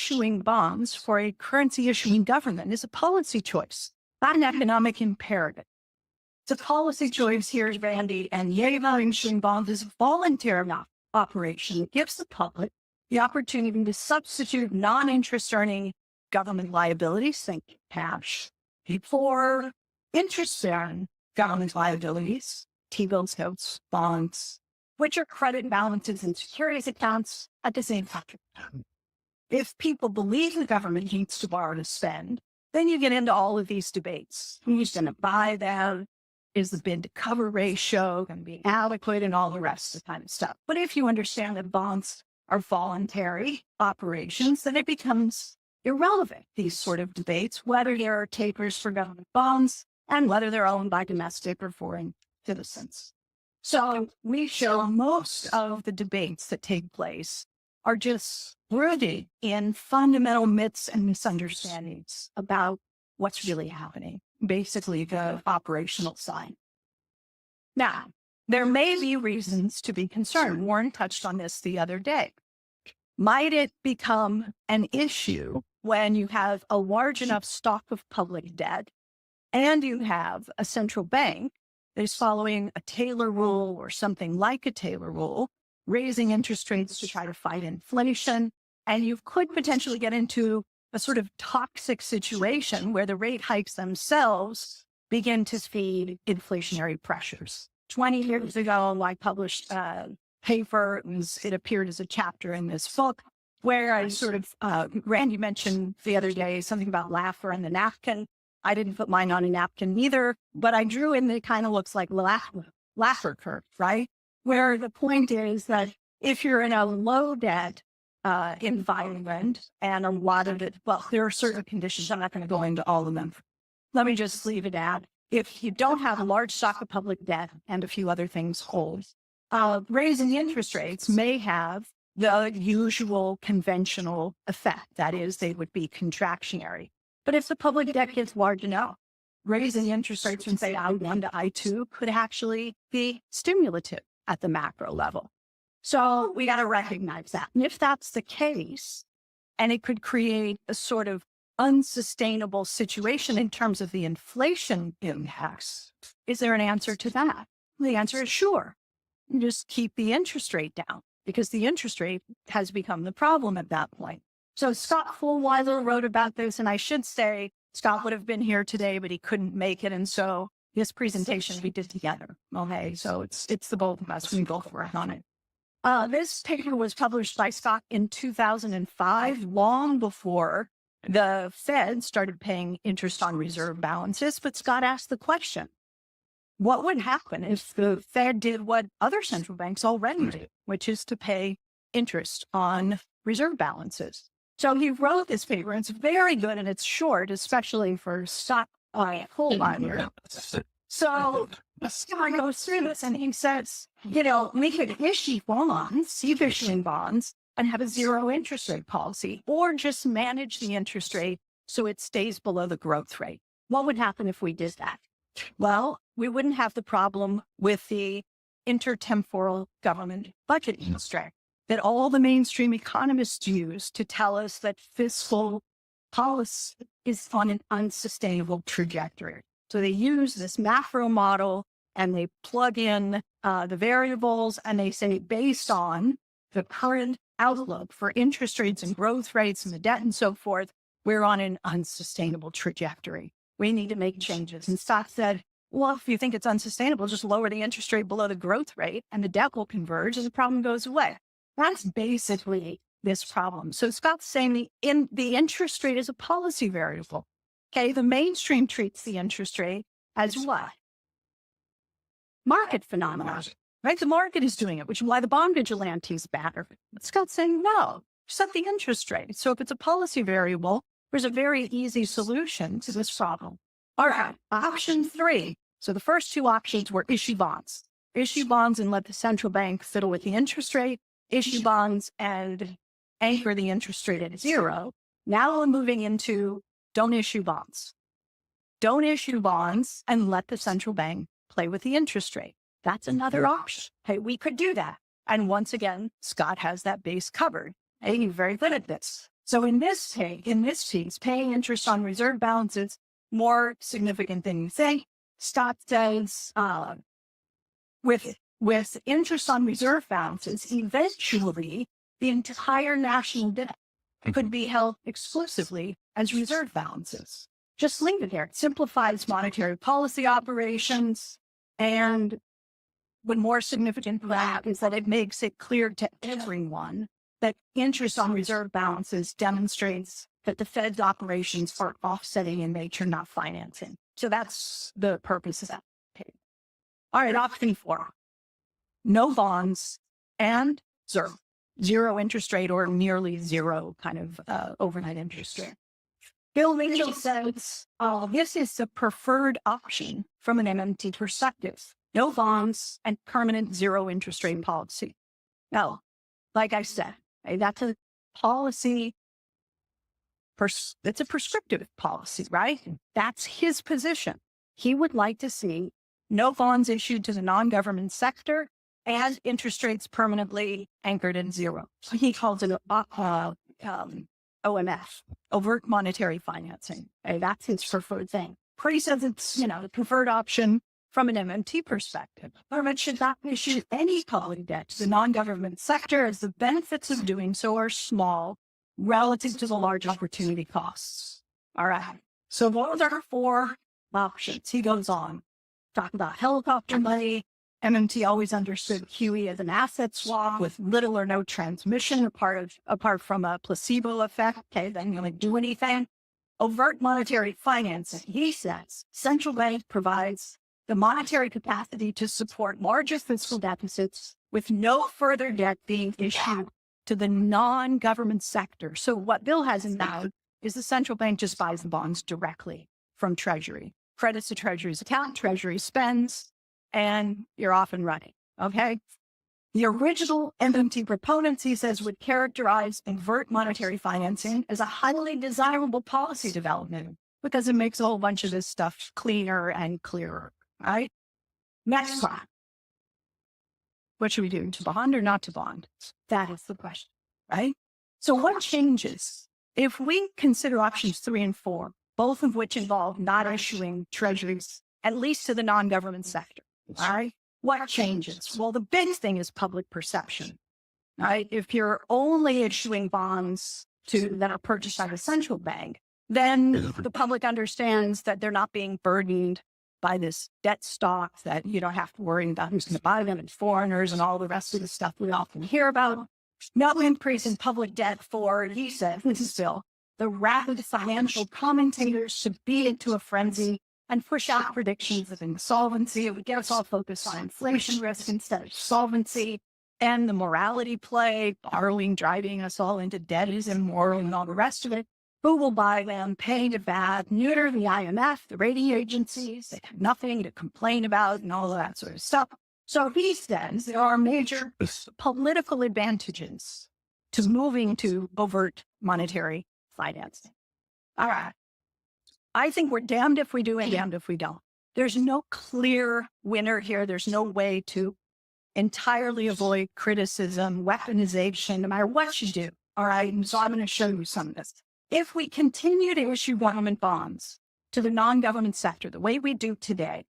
issuing bonds for a currency issuing government is a policy choice, not an economic imperative. It's a policy choice here, Randy and Yeva. Issuing bonds is a voluntary operation. It gives the public the opportunity to substitute non-interest earning government liabilities, think cash, for interest-bearing government liabilities, T-bills, notes, bonds, which are credit balances and securities accounts at the same time. If people believe the government needs to borrow to spend, then you get into all of these debates. Who's going to buy them? Is the bid to cover ratio going to be adequate and all the rest of the kind of stuff? But if you understand that bonds are voluntary operations, then it becomes irrelevant, these sort of debates, whether there are takers for government bonds and whether they're owned by domestic or foreign citizens. So we show most of the debates that take place are just rooted in fundamental myths and misunderstandings about what's really happening, basically the operational side. Now, there may be reasons to be concerned. Warren touched on this the other day. Might it become an issue when you have a large enough stock of public debt and you have a central bank that is following a Taylor rule or something like a Taylor rule, raising interest rates to try to fight inflation, and you could potentially get into a sort of toxic situation where the rate hikes themselves begin to feed inflationary pressures. 20 years ago, I published a paper. It appeared as a chapter in this book where I sort of, Randy mentioned the other day something about Laffer and the napkin. I didn't put mine on a napkin either, but I drew in that it kind of looks like Laffer curve, right? Where the point is that if you're in a low debt environment and a lot of it, well, there are certain conditions. I'm not going to go into all of them. Let me just leave it at, if you don't have a large stock of public debt and a few other things hold, raising interest rates may have the usual conventional effect. That is, they would be contractionary. But if the public debt gets large enough, raising interest rates from, say, I1 to I2 could actually be stimulative at the macro level. So we got to recognize that. And if that's the case, and it could create a sort of unsustainable situation in terms of the inflation impacts, is there an answer to that? The answer is sure. You just keep the interest rate down, because the interest rate has become the problem at that point. So Scott Fulwiler wrote about this, and I should say Scott would have been here today, but he couldn't make it. And so this presentation we did together. Okay, so it's the both of us. We both worked on it. This paper was published by Scott in 2005, long before the Fed started paying interest on reserve balances. But Scott asked the question, what would happen if the Fed did what other central banks already do, which is to pay interest on reserve balances? So he wrote this paper, and it's very good, and it's short, especially for Scott Fulwiler. So Scott goes through this, and he says, we could issue bonds, keep issuing bonds, and have a zero interest rate policy, or just manage the interest rate so it stays below the growth rate. What would happen if we did that? Well, we wouldn't have the problem with the intertemporal government budget constraint that all the mainstream economists use to tell us that fiscal policy is on an unsustainable trajectory. So they use this macro model and they plug in the variables, and they say, based on the current outlook for interest rates and growth rates and the debt and so forth, we're on an unsustainable trajectory. We need to make changes. And Scott said, well, if you think it's unsustainable, just lower the interest rate below the growth rate and the debt will converge and the problem goes away. That's basically this problem. So Scott's saying the interest rate is a policy variable. Okay, the mainstream treats the interest rate as what? Market phenomena, right? The market is doing it, which is why the bond vigilantes batter. But Scott's saying, no, set the interest rate. So if it's a policy variable, there's a very easy solution to this problem. All right, option 3. So the first 2 options were issue bonds. Issue bonds and let the central bank fiddle with the interest rate. Issue bonds and anchor the interest rate at 0. Now we're moving into don't issue bonds. Don't issue bonds and let the central bank play with the interest rate. That's another option. Hey, we could do that. And once again, Scott has that base covered. Hey, you're very good at this. So in this piece, paying interest on reserve balances more significant than you think. Scott says, with interest on reserve balances, eventually the entire national debt could be held exclusively as reserve balances. Just leave it there. It simplifies monetary policy operations. And what more significant than that is that it makes it clear to everyone that interest on reserve balances demonstrates that the Fed's operations are offsetting in nature, not financing. So that's the purpose of that. Okay. All right, option 4. No bonds and zero interest rate or nearly zero kind of overnight interest rate. Bill Mitchell says, this is the preferred option from an MMT perspective. No bonds and permanent zero interest rate policy. Now, like I said, that's a policy, it's a prescriptive policy, right? That's his position. He would like to see no bonds issued to the non-government sector and interest rates permanently anchored in zero. He calls it OMF, overt monetary financing. That's his preferred thing. He says it's, the preferred option from an MMT perspective. Government should not issue any public debt to the non-government sector as the benefits of doing so are small relative to the large opportunity costs. All right. So those are 4 options. He goes on, talking about helicopter money. MMT always understood QE as an asset swap with little or no transmission apart from a placebo effect. Okay, then you don't do anything. Overt monetary financing. He says central bank provides the monetary capacity to support larger fiscal deficits with no further debt being issued to the non-government sector. So what Bill has in mind is the central bank just buys the bonds directly from Treasury, credits to Treasury's account, Treasury spends, and you're off and running, okay? The original MMT proponents, he says, would characterize overt monetary financing as a highly desirable policy development because it makes a whole bunch of this stuff cleaner and clearer, right? Next one. What should we do, to bond or not to bond? That is the question, right? So what changes? If we consider options 3 and 4, both of which involve not issuing treasuries, at least to the non-government sector, all right? What changes? Well, the big thing is public perception, right? If you're only issuing bonds that are purchased by the central bank, then the public understands that they're not being burdened by this debt stock, that you don't have to worry about who's going to buy them and foreigners and all the rest of the stuff we often hear about. No increase in public debt for, he said, this is Bill, the rapid financial commentators to beat into a frenzy and push out predictions of insolvency. It would get us all focused on inflation risk instead of solvency, and the morality play, borrowing, driving us all into debt is immoral and all the rest of it. Who will buy them, paying it back, neuter the IMF, the rating agencies, they have nothing to complain about and all of that sort of stuff. So he says there are major political advantages to moving to overt monetary financing. All right. I think we're damned if we do and damned if we don't. There's no clear winner here. There's no way to entirely avoid criticism, weaponization, no matter what you do. All right. And so I'm going to show you some of this. If we continue to issue government bonds to the non-government sector the way we do today,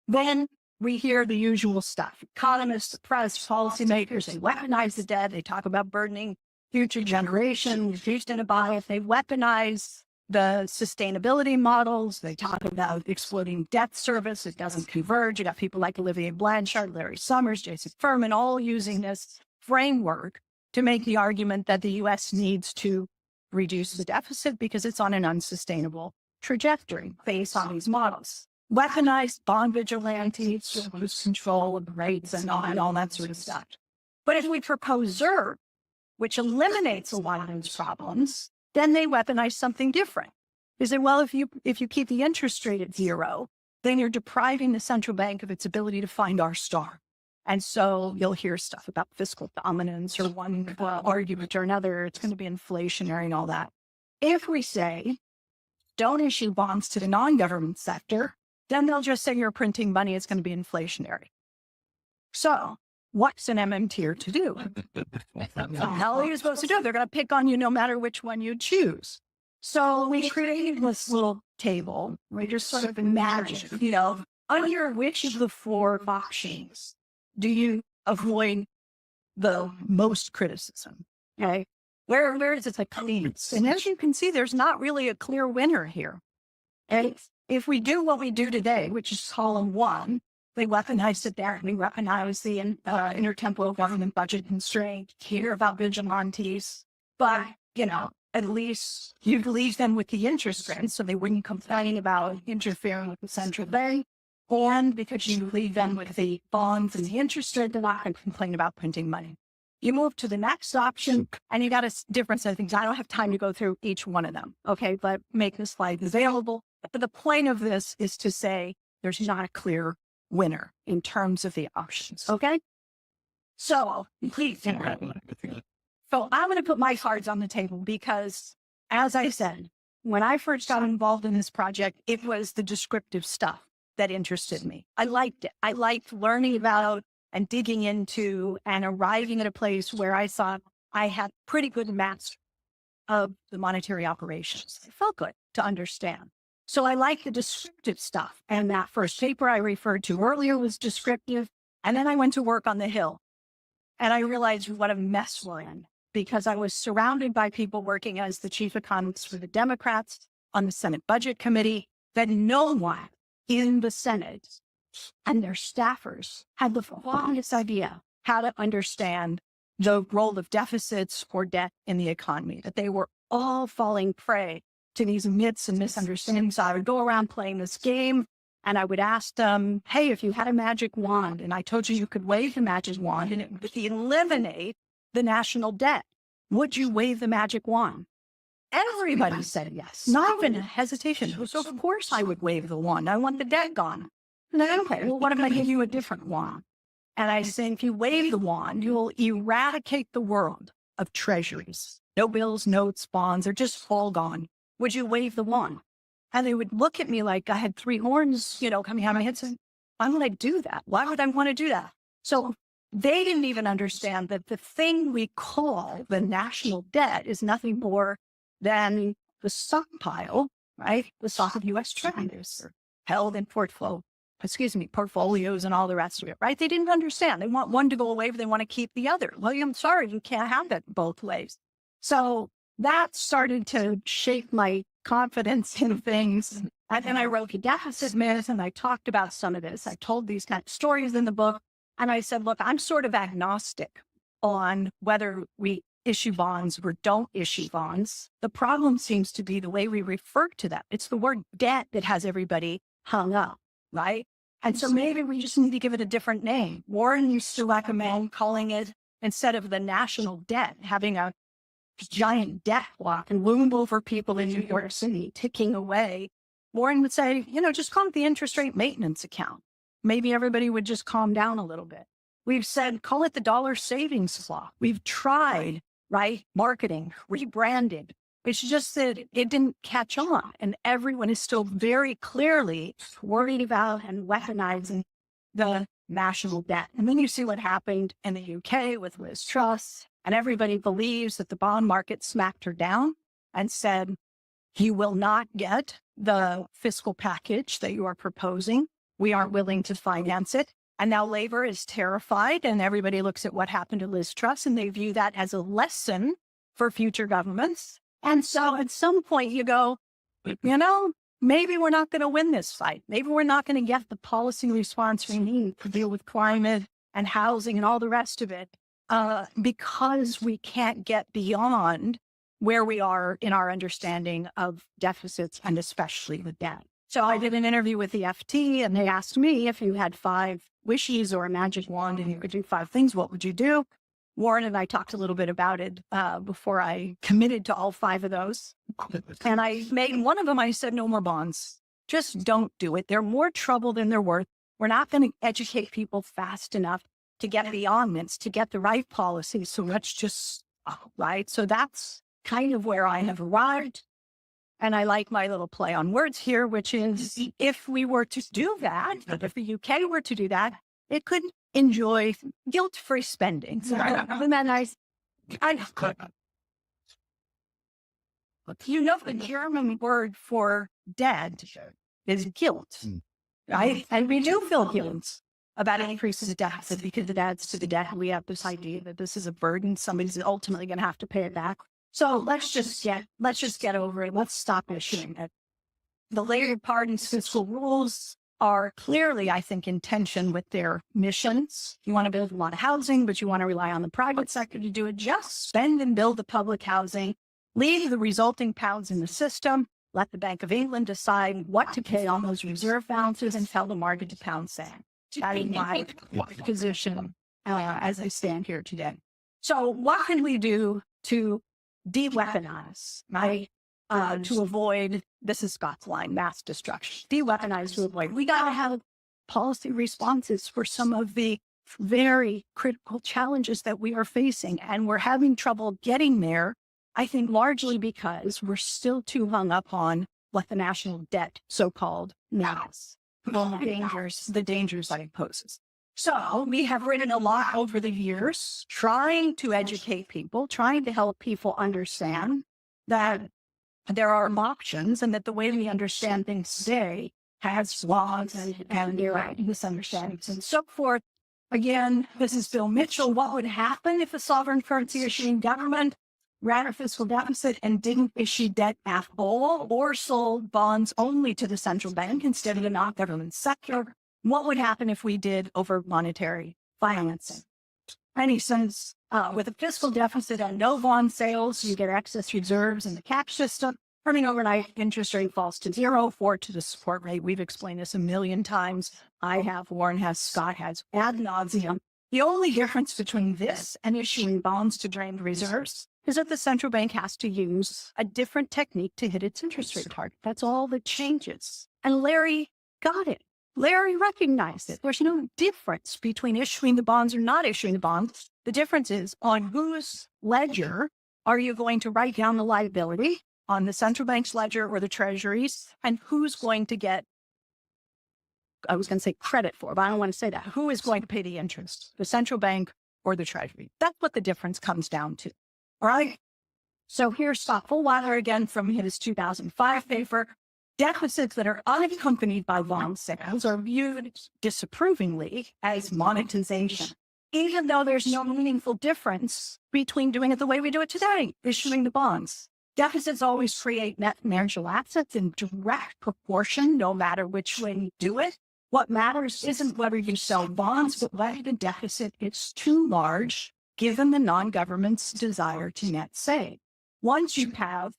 then we hear the usual stuff. Economists, the press, policymakers, they weaponize the debt. They talk about burdening future generations. Who's going to buy it? They weaponize the sustainability models. They talk about exploding debt service. It doesn't converge. You got people like Olivier Blanchard, Larry Summers, Jason Furman, all using this framework to make the argument that the U.S. needs to reduce the deficit because it's on an unsustainable trajectory based on these models. Weaponized bond vigilantes to lose control of rates and all that sort of stuff. But if we propose ZERB, which eliminates a lot of those problems, then they weaponize something different. They say, well, if you keep the interest rate at 0, then you're depriving the central bank of its ability to find our star. And so you'll hear stuff about fiscal dominance or one argument or another. It's going to be inflationary and all that. If we say, don't issue bonds to the non-government sector, then they'll just say you're printing money. It's going to be inflationary. So what's an MMTer to do? How are you supposed to do it? They're going to pick on you no matter which one you choose. So we created this little table where you just sort of imagine, under which of the 4 options do you avoid the most criticism? Okay. Where is it like cleans? And as you can see, there's not really a clear winner here. And if we do what we do today, which is column 1, we weaponize it there. We weaponize the intertemporal government budget constraint, hear about vigilantes, but, at least you'd leave them with the interest rate so they wouldn't complain about interfering with the central bank. And because you leave them with the bonds and the interest rate, they're not going to complain about printing money. You move to the next option, and you got a different set of things. I don't have time to go through each one of them, okay? But make the slide available. But the point of this is to say there's not a clear winner in terms of the options, okay? So, please. So I'm going to put my cards on the table because, as I said, when I first got involved in this project, it was the descriptive stuff that interested me. I liked it. I liked learning about and digging into and arriving at a place where I thought I had pretty good mastery of the monetary operations. It felt good to understand. So I liked the descriptive stuff. And that first paper I referred to earlier was descriptive. And then I went to work on the Hill. And I realized what a mess we're in, because I was surrounded by people working as the chief economist for the Democrats on the Senate Budget Committee, that no one in the Senate and their staffers had the foggiest idea how to understand the role of deficits or debt in the economy, that they were all falling prey to these myths and misunderstandings. I would go around playing this game and I would ask them, hey, if you had a magic wand and I told you you could wave the magic wand and it would eliminate the national debt, would you wave the magic wand? Everybody said yes, not even a hesitation. So of course I would wave the wand. I want the debt gone. And then, okay, well, what if I give you a different wand? And I say, if you wave the wand, you'll eradicate the world of treasuries. No bills, notes, bonds, they're just all gone. Would you wave the wand? And they would look at me like I had 3 horns, coming out of my head saying, why would I do that? Why would I want to do that? So they didn't even understand that the thing we call the national debt is nothing more than the stockpile, right? The stock of U.S. treasuries held in portfolios and all the rest of it, right? They didn't understand. They want one to go away, but they want to keep the other. Well, I'm sorry, you can't have it both ways. So that started to shape my confidence in things. And then I wrote the deficit myth, and I talked about some of this. I told these kind of stories in the book. And I said, look, I'm sort of agnostic on whether we issue bonds or don't issue bonds. The problem seems to be the way we refer to that. It's the word debt that has everybody hung up, right? And so maybe we just need to give it a different name. Warren used to recommend calling it, instead of the national debt, having a giant debt block and loom over people in New York City ticking away. Warren would say, just call it the interest rate maintenance account. Maybe everybody would just calm down a little bit. We've said, call it the dollar savings clock. We've tried, right? Marketing, rebranded. It's just that it didn't catch on. And everyone is still very clearly worried about and weaponizing the national debt. And then you see what happened in the UK with Liz Truss. And everybody believes that the bond market smacked her down and said, you will not get the fiscal package that you are proposing. We aren't willing to finance it. And now Labor is terrified, and everybody looks at what happened to Liz Truss, and they view that as a lesson for future governments. And so at some point you go, maybe we're not going to win this fight. Maybe we're not going to get the policy response we need to deal with climate and housing and all the rest of it, because we can't get beyond where we are in our understanding of deficits and especially the debt. So I did an interview with the FT, and they asked me, if you had 5 wishes or a magic wand and you could do 5 things, what would you do? Warren and I talked a little bit about it before I committed to all 5 of those. And I made one of them, I said, no more bonds. Just don't do it. They're more trouble than they're worth. We're not going to educate people fast enough to get beyond this, to get the right policy. So let's just, right? So that's kind of where I have arrived. And I like my little play on words here, which is, if we were to do that, if the UK were to do that, it could enjoy guilt-free spending. So, isn't that nice? You know, the German word for debt is guilt, right? And we do feel guilt about increases of deficit because it adds to the debt. We have this idea that this is a burden. Somebody's ultimately going to have to pay it back. So let's just get over it. Let's stop issuing it. The Labour Party's fiscal rules are clearly, I think, in tension with their missions. You want to build a lot of housing, but you want to rely on the private sector to do it. Just spend and build the public housing. Leave the resulting pounds in the system. Let the Bank of England decide what to pay on those reserve balances and tell the market to pound sand. That is my position as I stand here today. So what can we do to de-weaponize, right? To avoid, this is Scott's line, mass destruction. De-weaponize to avoid. We got to have policy responses for some of the very critical challenges that we are facing. And we're having trouble getting there, I think largely because we're still too hung up on what the national debt, so-called, means. The dangers that it poses. So we have written a lot over the years, trying to educate people, trying to help people understand that there are options and that the way we understand things today has flaws and misunderstandings and so forth. Again, this is Bill Mitchell. What would happen if a sovereign currency issuing government ran a fiscal deficit and didn't issue debt at all or sold bonds only to the central bank instead of the non-government sector? What would happen if we did over monetary financing? And he says, with a fiscal deficit and no bond sales, you get excess reserves in the cap system. Earning overnight interest rate falls to zero, forward to the support rate. We've explained this a million times. I have, Warren has, Scott has, ad nauseum. The only difference between this and issuing bonds to drain reserves is that the central bank has to use a different technique to hit its interest rate target. That's all that changes. And Larry got it. Larry recognized it. There's no difference between issuing the bonds or not issuing the bonds. The difference is on whose ledger are you going to write down the liability, on the central bank's ledger or the treasuries, and who's going to get, I was going to say credit for, but I don't want to say that. Who is going to pay the interest, the central bank or the treasury? That's what the difference comes down to. All right. So here's Scott Fullwiler again from his 2005 paper. Deficits that are unaccompanied by bond sales are viewed disapprovingly as monetization, even though there's no meaningful difference between doing it the way we do it today, issuing the bonds. Deficits always create net financial assets in direct proportion, no matter which way you do it. What matters isn't whether you sell bonds, but whether the deficit is too large, given the non-government's desire to net save. Once you have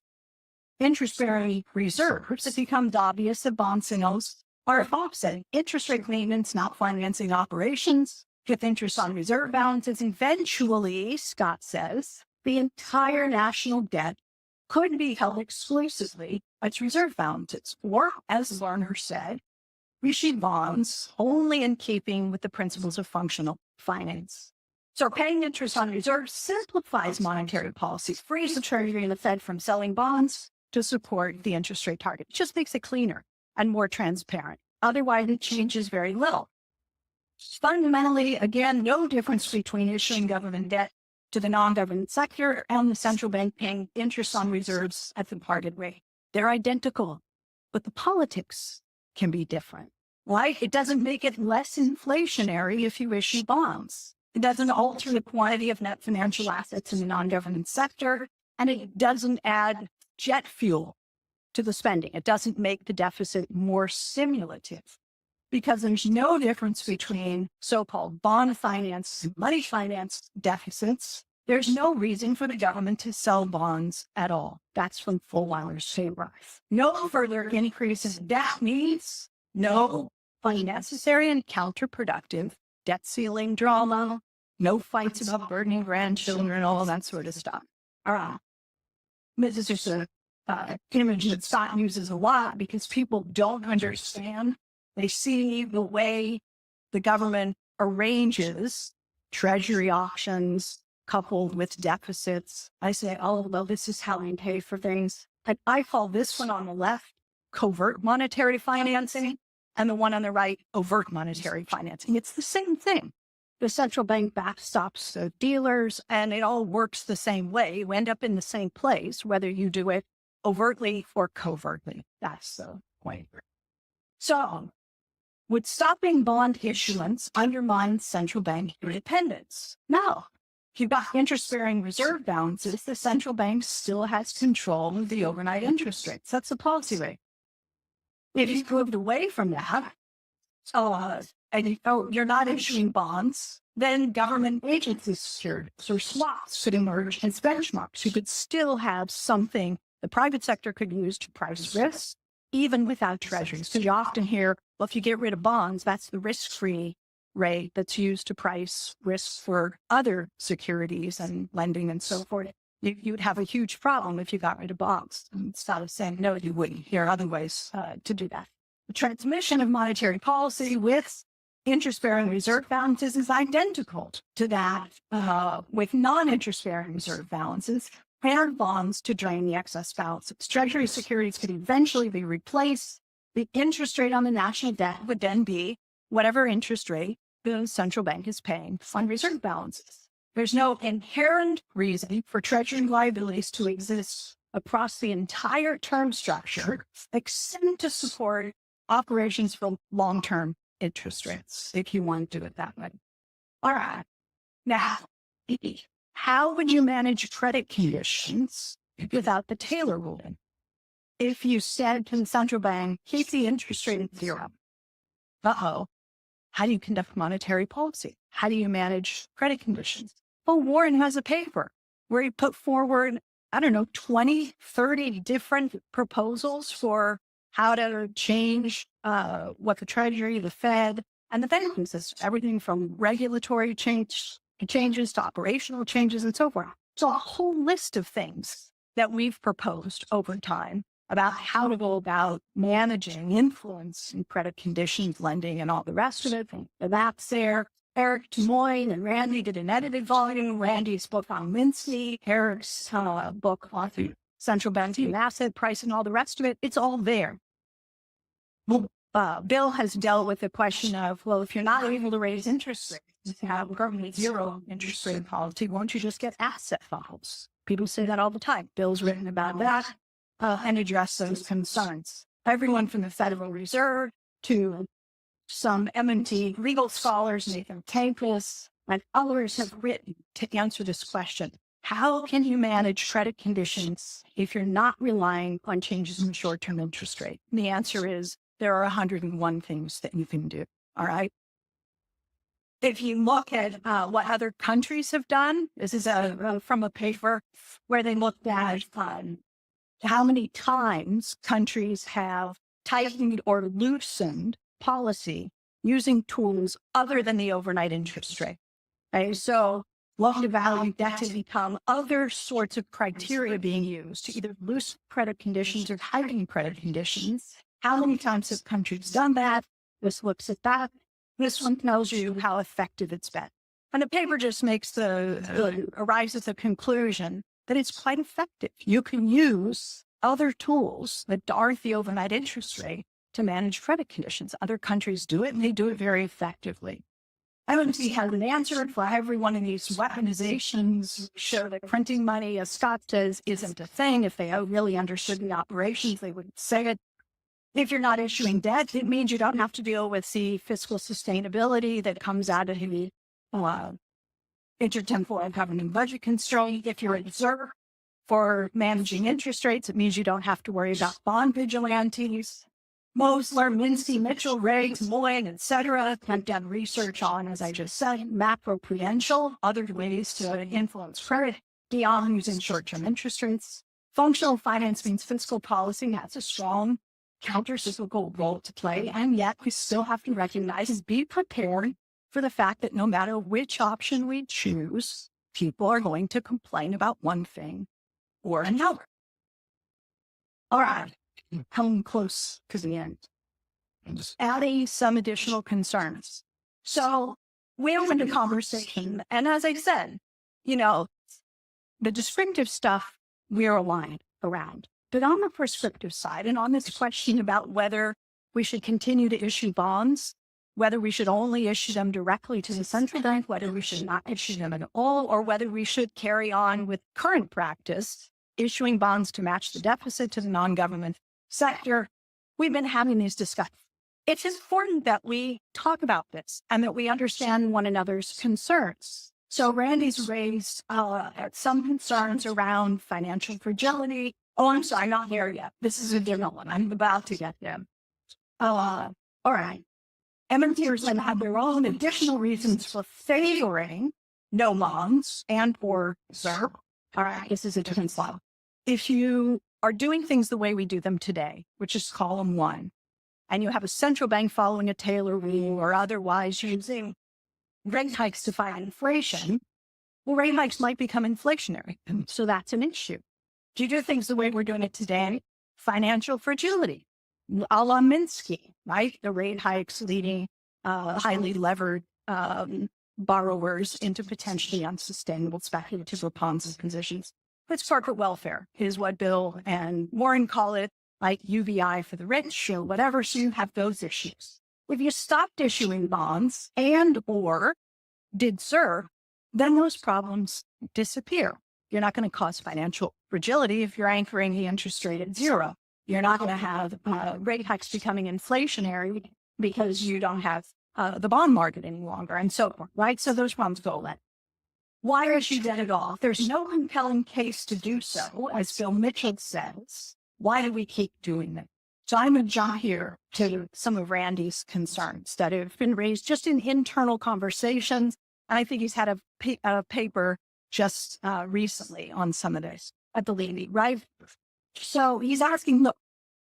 interest-bearing reserves, it becomes obvious that bond sales are offsetting interest rate maintenance, not financing operations, with interest on reserve balances. Eventually, Scott says, the entire national debt could be held exclusively as reserve balances, or, as Lerner said, issue bonds only in keeping with the principles of functional finance. So paying interest on reserves simplifies monetary policy, frees the Treasury and the Fed from selling bonds to support the interest rate target. It just makes it cleaner and more transparent. Otherwise, it changes very little. Fundamentally, again, no difference between issuing government debt to the non-government sector and the central bank paying interest on reserves at the target rate. They're identical, but the politics can be different, right? It doesn't make it less inflationary if you issue bonds. It doesn't alter the quantity of net financial assets in the non-government sector, and it doesn't add jet fuel to the spending. It doesn't make the deficit more stimulative, because there's no difference between so-called bond finance and money finance deficits. There's no reason for the government to sell bonds at all. That's from Fullwiler's paper. No further increases in debt needs, no unnecessary and counterproductive debt ceiling drama, no fights about burdening grandchildren, all that sort of stuff. This is just an image that Scott uses a lot because people don't understand. They see the way the government arranges treasury auctions coupled with deficits. I say, oh, well, this is how we pay for things. And I call this one on the left covert monetary financing. and the one on the right, overt monetary financing. It's the same thing. The central bank backstops the dealers, and it all works the same way. You end up in the same place, whether you do it overtly or covertly. That's the point. So, would stopping bond issuance undermine central bank independence? No. If you've got interest-bearing reserve balances, the central bank still has control of the overnight interest rates. That's the policy rate. If you've moved away from that, and you're not issuing bonds, then government agency securities or swaps could emerge as benchmarks. You could still have something the private sector could use to price risk, even without treasuries. Because you often hear, well, if you get rid of bonds, that's the risk-free rate that's used to price risk for other securities and lending and so forth. You'd have a huge problem if you got rid of bonds. Instead of saying, no, you wouldn't. There are other ways to do that. The transmission of monetary policy with interest-bearing reserve balances is identical to that with non-interest-bearing reserve balances and bonds to drain the excess balances. Treasury securities could eventually be replaced. The interest rate on the national debt would then be whatever interest rate the central bank is paying on reserve balances. There's no inherent reason for treasury liabilities to exist across the entire term structure, except to support operations for long-term interest rates, if you want to do it that way. All right. Now, how would you manage credit conditions without the Taylor ruling? If you said to the central bank, keep the interest rate at zero, how do you conduct monetary policy? How do you manage credit conditions? Well, Warren has a paper where he put forward, 20, 30 different proposals for how to change what the Treasury, the Fed, and the banking system, everything from regulatory changes to operational changes and so forth. So a whole list of things that we've proposed over time about how to go about managing influence and credit conditions, lending, and all the rest of it. The map's there. Eric Des Moines and Randy did an edited volume. Randy's book on Lindsay, Eric's book on the central banking asset price and all the rest of it. It's all there. Bill has dealt with the question of, well, if you're not able to raise interest rates, have permanent zero interest rate policy, won't you just get asset files? People say that all the time. Bill's written about that and address those concerns. Everyone from the Federal Reserve to some M&T legal scholars, Nathan Tankis, and others have written to answer this question. How can you manage credit conditions if you're not relying on changes in short-term interest rate? And the answer is there are 101 things that you can do. All right. If you look at what other countries have done, this is from a paper where they looked at how many times countries have tightened or loosened policy using tools other than the overnight interest rate. Okay, so loan-to-value, debt-to-income, other sorts of criteria being used to either loosen credit conditions or tighten credit conditions. How many times have countries done that? This looks at that. This one tells you how effective it's been. And the paper just arrives at the conclusion that it's quite effective. You can use other tools that aren't the overnight interest rate to manage credit conditions. Other countries do it, and they do it very effectively. M&T has an answer for every one of these weaponizations. Show that printing money, as Scott says, isn't a thing. If they really understood the operations, they would say it. If you're not issuing debt, it means you don't have to deal with the fiscal sustainability that comes out of the intertemporal governing budget constraint. If you're a reserve for managing interest rates, it means you don't have to worry about bond vigilantes. Mosler, Mincy, Mitchell, Riggs, Moyne, et cetera, have done research on, as I just said, macroprudential, other ways to influence credit beyond using short-term interest rates. Functional finance means fiscal policy has a strong counter-cyclical role to play, and yet we still have to recognize and be prepared for the fact that no matter which option we choose, people are going to complain about one thing or another. All right. Coming close to the end. Adding some additional concerns. So we opened a conversation, and as I said, the descriptive stuff we're aligned around. But on the prescriptive side, and on this question about whether we should continue to issue bonds, whether we should only issue them directly to the central bank, whether we should not issue them at all, or whether we should carry on with current practice, issuing bonds to match the deficit to the non-government sector. We've been having these discussions. It's important that we talk about this and that we understand one another's concerns. So Randy's raised some concerns around financial fragility. Oh, I'm sorry, not here yet. This is a different one. I'm about to get them. All right. MMTers have their own additional reasons for favoring no bonds and or ZERP. All right, this is a different slide. If you are doing things the way we do them today, which is column 1, and you have a central bank following a Taylor rule or otherwise using rate hikes to fight inflation, well, rate hikes might become inflationary. So that's an issue. Do you do things the way we're doing it today? Financial fragility, a la Minsky, right? The rate hikes leading highly levered borrowers into potentially unsustainable speculative or Ponzi positions. It's corporate welfare is what Bill and Warren call it, like UBI for the rich or whatever. So you have those issues. If you stopped issuing bonds and or did ZERP, then those problems disappear. You're not going to cause financial fragility if you're anchoring the interest rate at 0. You're not going to have rate hikes becoming inflationary because you don't have the bond market any longer and so forth, right? So those problems go away. Why issue debt at all? There's no compelling case to do so, as Bill Mitchell says. Why do we keep doing it? So I'm going to jump here to some of Randy's concerns that have been raised just in internal conversations. And I think he's had a paper just recently on some of this at the Leeds, right? So he's asking, look,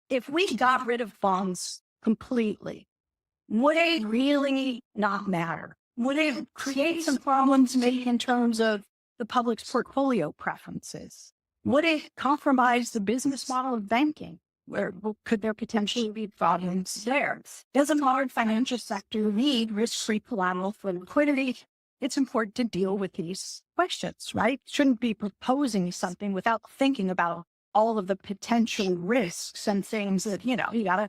if we got rid of bonds completely, would it really not matter? Would it create some problems maybe in terms of the public's portfolio preferences? Would it compromise the business model of banking? Where could there potentially be problems there? Does a modern financial sector need risk-free collateral for liquidity? It's important to deal with these questions, right? Shouldn't be proposing something without thinking about all of the potential risks and things that, you got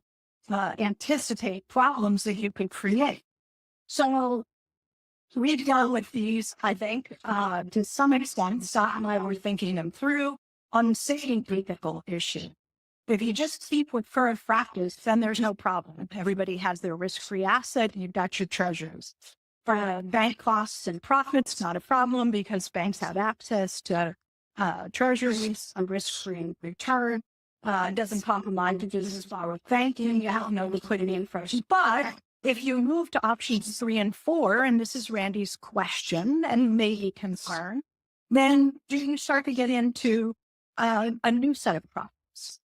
to anticipate problems that you could create. So we've dealt with these, I think, to some extent. Scott and I were thinking them through on the same critical issue. If you just keep with current practice, then there's no problem. Everybody has their risk-free asset, and you've got your treasures. For bank costs and profits, not a problem because banks have access to treasuries, a risk-free return. It doesn't compromise the business model of banking. You have no liquidity inflation. But if you move to options 3 and 4, and this is Randy's question and maybe concern, then you start to get into a new set of problems.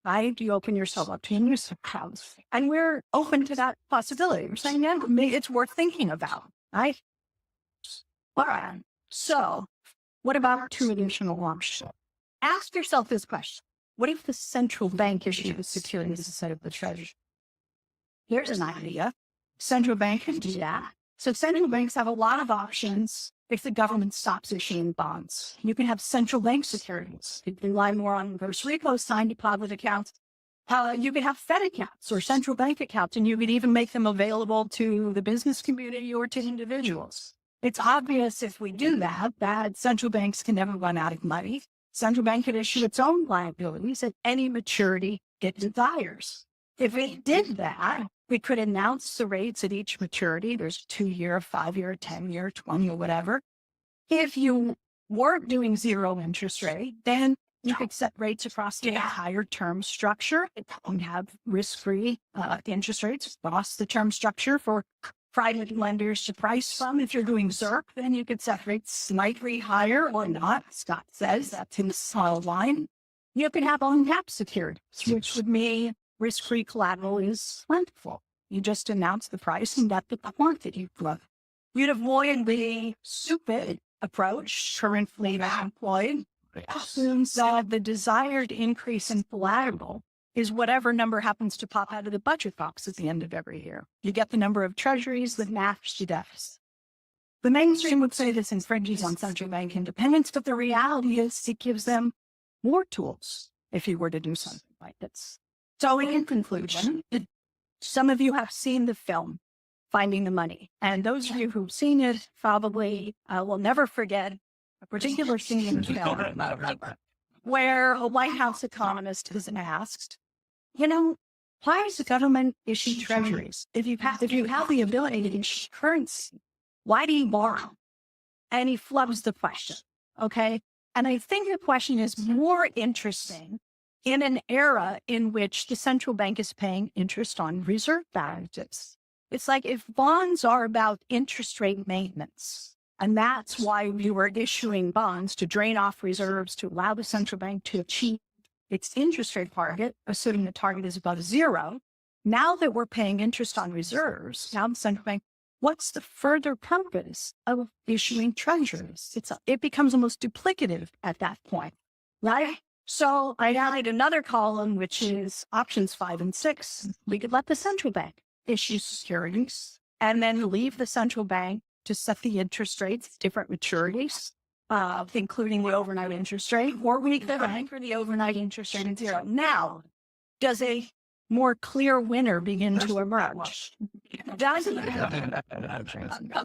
Right? You open yourself up to a new set of problems. And we're open to that possibility. We're saying, yeah, maybe it's worth thinking about. Right? All right. So what about 2 additional options? Ask yourself this question. What if the central bank issues securities instead of the treasury? Here's an idea. Central bank can do that. So central banks have a lot of options if the government stops issuing bonds. You can have central bank securities. You can rely more on reverse repos, time deposit accounts. You can have Fed accounts or central bank accounts, and you could even make them available to the business community or to individuals. It's obvious if we do that, that central banks can never run out of money. Central bank could issue its own liabilities at any maturity it desires. If it did that, we could announce the rates at each maturity. There's 2-year, 5-year, 10-year, 20 or whatever. If you weren't doing 0 interest rate, then you could set rates across the entire term structure and have risk-free interest rates across the term structure for private lenders to price from. If you're doing ZERP, then you could set rates slightly higher or not. Scott says that's in the solid line. You could have on-cap securities, which would mean risk-free collateral is plentiful. You just announce the price and get the quantity flow. You'd avoid the stupid approach currently employed. Assumes that the desired increase in collateral is whatever number happens to pop out of the budget box at the end of every year. You get the number of treasuries that match the deficit. The mainstream would say this infringes on central bank independence, but the reality is it gives them more tools if you were to do something like this. So in conclusion, Some of you have seen the film, Finding the Money. And those of you who've seen it probably will never forget a particular scene in the film where a White House economist is asked, why does the government issue treasuries? If you have the ability to issue currency, why do you borrow? And he flubs the question, okay? And I think the question is more interesting in an era in which the central bank is paying interest on reserve balances. It's like if bonds are about interest rate maintenance, and that's why we were issuing bonds to drain off reserves to allow the central bank to achieve its interest rate target, assuming the target is above zero. Now that we're paying interest on reserves, now the central bank, what's the further purpose of issuing treasuries? It becomes almost duplicative at that point, right? So I added another column, which is options 5 and 6. We could let the central bank issue securities and then leave the central bank to set the interest rates, different maturities, including the overnight interest rate, or we could anchor the overnight interest rate at zero. Now, does a more clear winner begin to emerge? Does it?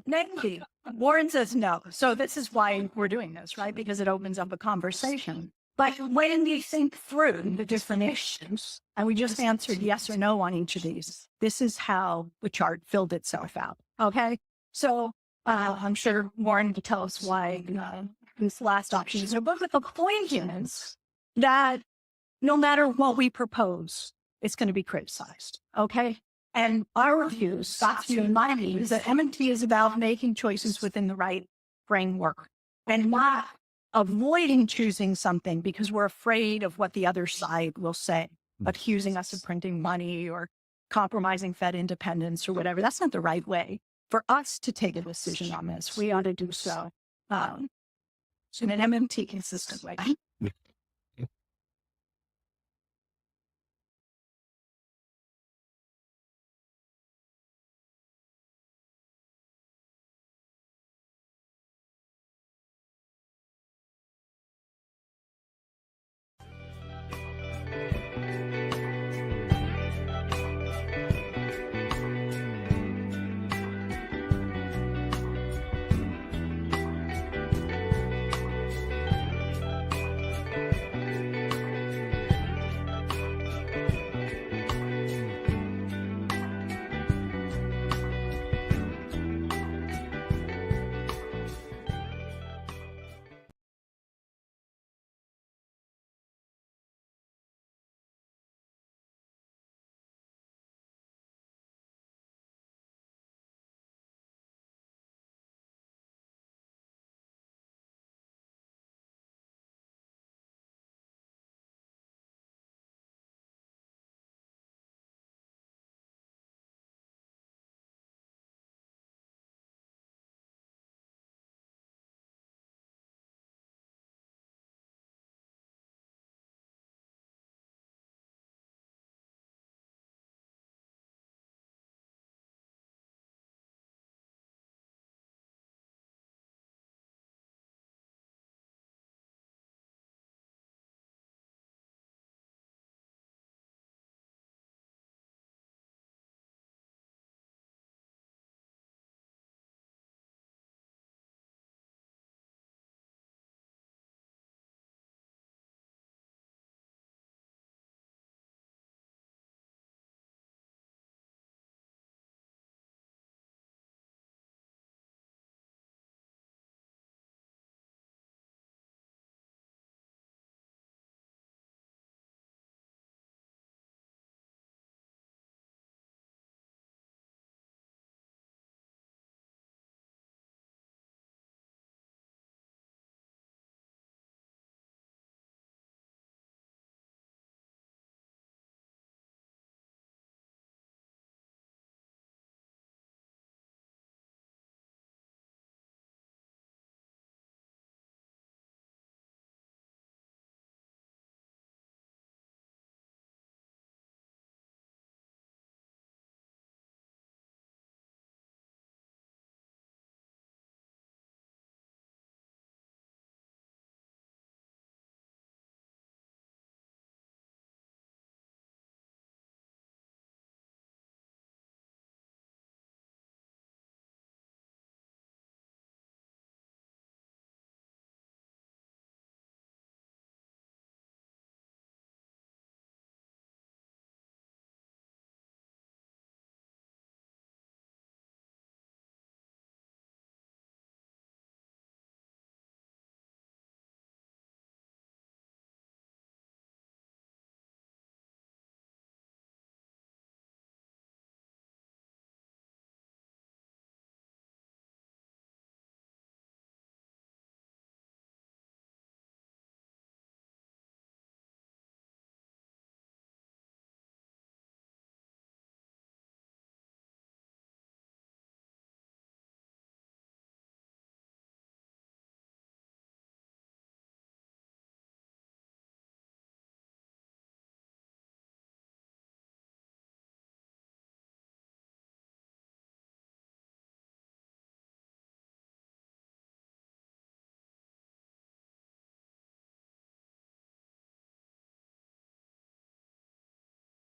Maybe. Warren says no. So this is why we're doing this, right? Because it opens up a conversation. But when we think through the different issues, and we just answered yes or no on each of these, this is how the chart filled itself out. Okay? So I'm sure Warren will tell us why this last option is no, but the point is that no matter what we propose, it's going to be criticized. Okay? And our view, Scott's view and my view, is that M&T is about making choices within the right framework and not avoiding choosing something because we're afraid of what the other side will say, accusing us of printing money or compromising Fed independence or whatever. That's not the right way for us to take a decision on this. We ought to do so in an MMT consistent way.